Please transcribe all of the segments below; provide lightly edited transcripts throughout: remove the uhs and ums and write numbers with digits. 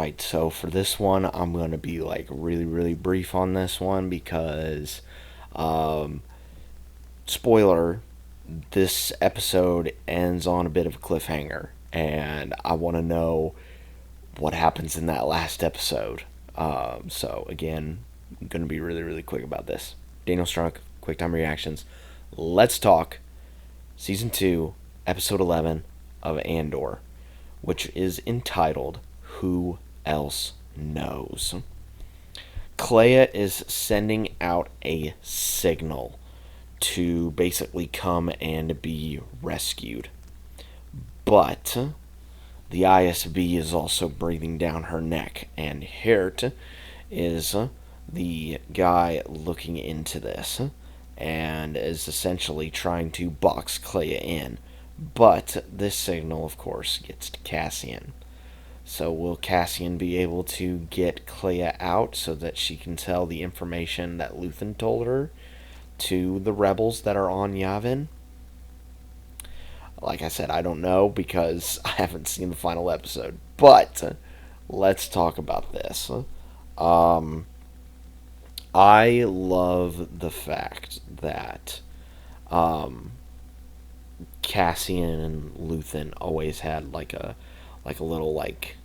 Alright, so for this one, I'm going to be like really, really brief on this one because, um, spoiler, this episode ends on a bit of a cliffhanger, and I want to know what happens in that last episode. So, again, I'm going to be really, really quick about this. Daniel Strunk, Quick Time Reactions. Let's talk Season 2, Episode 11 of Andor, which is entitled Who Else Knows? Clea is sending out a signal to basically come and be rescued. But the ISB is also breathing down her neck, and Hirt is the guy looking into this and is essentially trying to box Clea in. But this signal, of course, gets to Cassian. So will Cassian be able to get Clea out so that she can tell the information that Luthen told her to the rebels that are on Yavin? Like I said, I don't know because I haven't seen the final episode. But let's talk about this. Um, I love the fact that um, Cassian and Luthen always had like a little like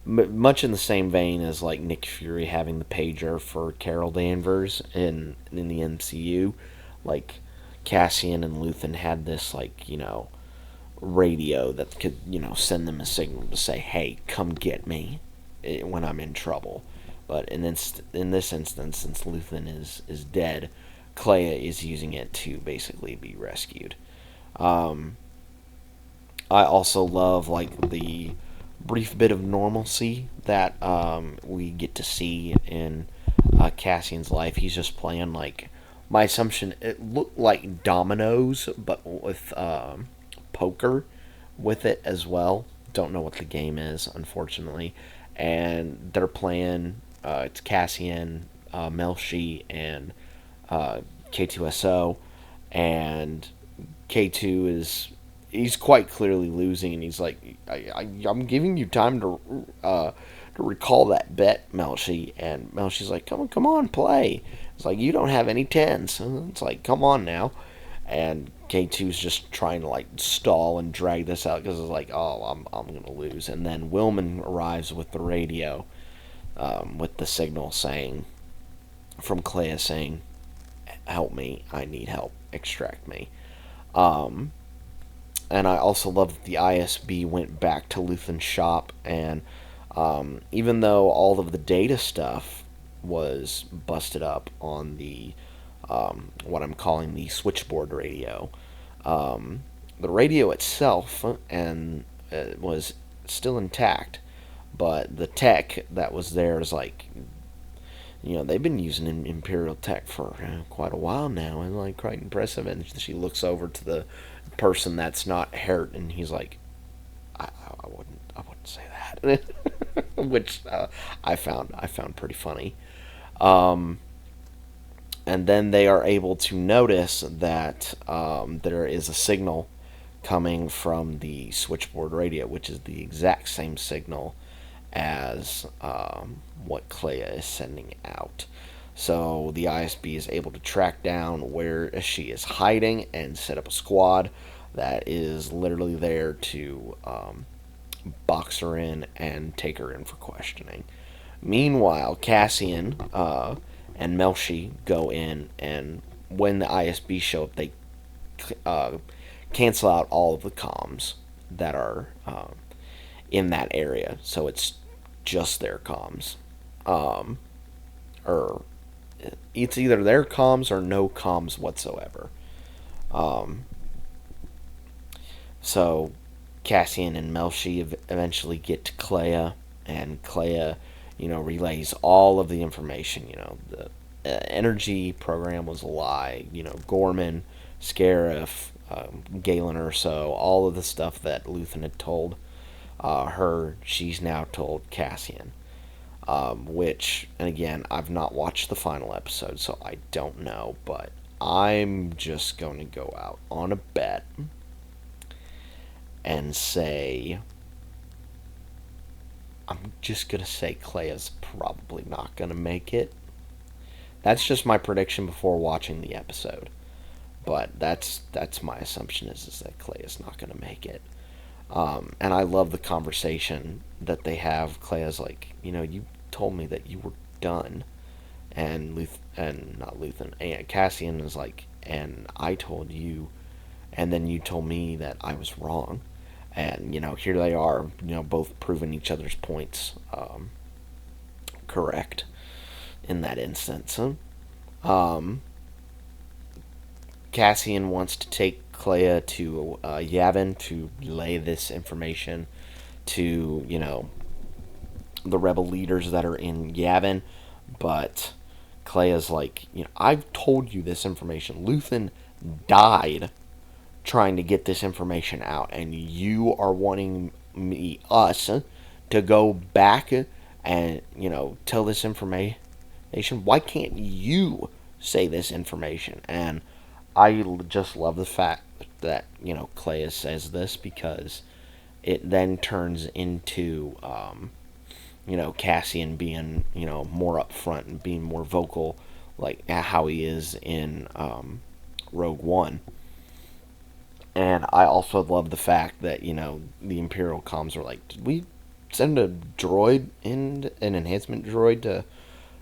much in the same vein as like Nick Fury having the pager for Carol Danvers in the MCU. Like Cassian and Luthen had this like radio that could send them a signal to say, "Hey, come get me when I'm in trouble." But in this instance, since Luthen is dead, Clea is using it to basically be rescued. Um, I also love like the brief bit of normalcy that we get to see in Cassian's life. He's just playing like my assumption. It looked like dominoes, but with poker with it as well. Don't know what the game is, unfortunately. And they're playing. It's Cassian, Melshi, and uh, K2SO, and K2 is he's quite clearly losing, and he's like, I'm giving you time to recall that bet, Melshi. And Melshi's like, come on, play. It's like, you don't have any tens. And it's like, come on now. And K2's just trying to like stall and drag this out because it's like, oh, I'm gonna lose. And then Willman arrives with the radio, with the signal saying from Clea saying, "Help me, I need help, extract me." Um, and I also love that the ISB went back to Luthen's shop, and even though all of the data stuff was busted up on the what I'm calling the switchboard radio, the radio itself and was still intact, but the tech that was there is like they've been using Imperial tech for quite a while now, and like quite impressive. And she looks over to the person that's not hurt, and he's like, I wouldn't say that," which I found pretty funny. Um, and then they are able to notice that there is a signal coming from the switchboard radio, which is the exact same signal as what Clea is sending out. So the ISB is able to track down where she is hiding and set up a squad that is literally there to box her in and take her in for questioning. Meanwhile, Cassian and Melshi go in, and when the ISB show up, they uh, cancel out all of the comms that are in that area. So it's just their comms. Um, or it's either their comms or no comms whatsoever. Um, so Cassian and Melshi eventually get to Clea, and Clea, relays all of the information. The energy program was a lie. Gorman, Scarif, Galen Urso, all of the stuff that Luthen had told her, she's now told Cassian. Which, and again, I've not watched the final episode, so I don't know, but I'm just going to go out on a bet and say I'm just gonna say Clea's probably not gonna make it. That's just my prediction before watching the episode. But that's my assumption is that Clea is not gonna make it. And I love the conversation that they have. Clea's like, you told me that you were done, and not Luthen, and Cassian is like, and I told you, and then you told me that I was wrong, and here they are, both proving each other's points correct in that instance. Um, Cassian wants to take Clea to Yavin to relay this information to the rebel leaders that are in Yavin, but Clea's like, I've told you this information. Luthen died trying to get this information out, and you are wanting us to go back and tell this information. Why can't you say this information? And I just love the fact that Clea says this, because it then turns into Cassian being more upfront and being more vocal, like how he is in Rogue One. And I also love the fact that the Imperial comms were like, did we send a droid in, an enhancement droid, to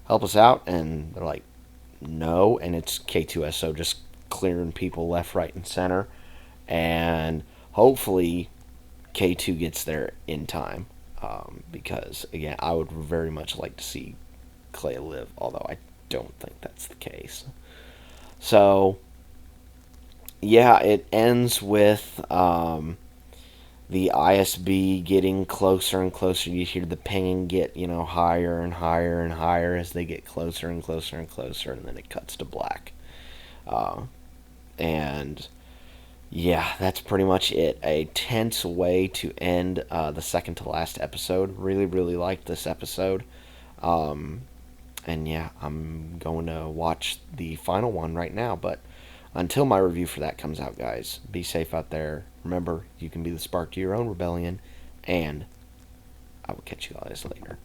help us out? And they're like, no. And it's K2SO just clearing people left, right, and center. And hopefully K2 gets there in time. Because, again, I would very much like to see Clea live, although I don't think that's the case. So, yeah, it ends with the ISB getting closer and closer. You hear the pinging get, higher and higher and higher as they get closer and closer and closer, and then it cuts to black. And yeah, that's pretty much it. A tense way to end the second to last episode. Really, really liked this episode. And yeah, I'm going to watch the final one right now. But until my review for that comes out, guys, be safe out there. Remember, you can be the spark to your own rebellion. And I will catch you guys later.